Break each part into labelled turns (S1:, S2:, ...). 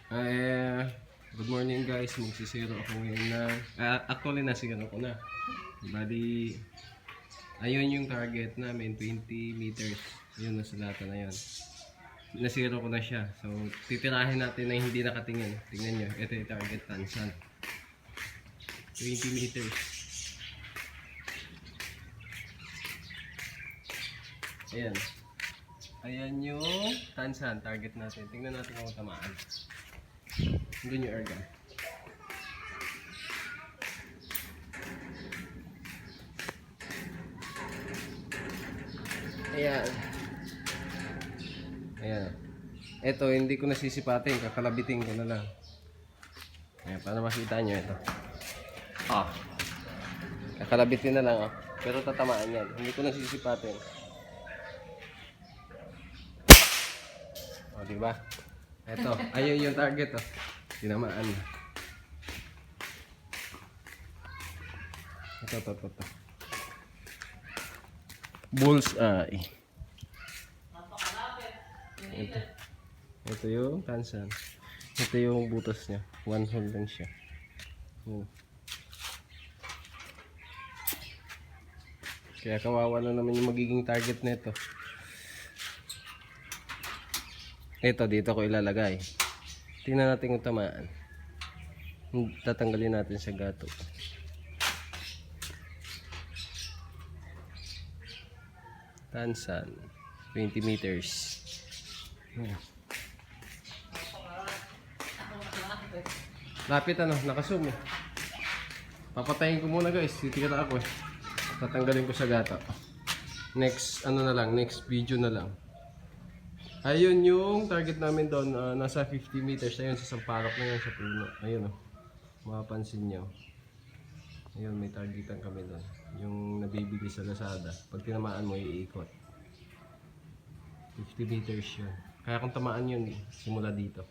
S1: Good morning guys, magsisiro ako ngayon na actually nasiro ko na. Bali, ayun yung target namin, 20 meters. Yun, nasa lata na yun. Nasiro ko na siya. So, titirahin natin na hindi nakatingin. Tingnan nyo, ito yung target tansan. 20 meters. Ayan. Ayan yung tansan, target natin. Tingnan natin kung tamaan. Doon yung airgun. Ayan. Ayan. Ito, hindi ko nasisipatin. Kakalabitin ko na lang. Ayan, para makita nyo ito. Kakalabitin na lang. Pero tatamaan yan. Hindi ko nasisipatin. Diba? Ito. Ayun yung target. Tinamaan. Ito. Bullseye. Ito yung tansan. Ito yung butas niya. One hole lang siya. Kaya kawawa na naman yung magiging target nito. Ito dito ko ilalagay. Tingnan natin kung tamaan. Tatanggalin natin sa gato. Tansan 20 meters. Lapit naka-zoom eh. Papatayin ko muna guys, titikita ako eh. Tatanggalin ko sa gato. Next next video na lang. Ayun yung target namin doon, nasa 50 meters. Ayun sa sampalok na yun sa puno. Ayun mapapansin nyo. Ayun, may targetan kami doon. Yung nabibili sa Lazada. Pag tinamaan mo, iikot. 50 meters yun. Kaya kung tamaan yun, simula dito.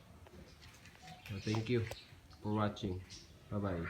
S1: So, thank you for watching. Bye bye.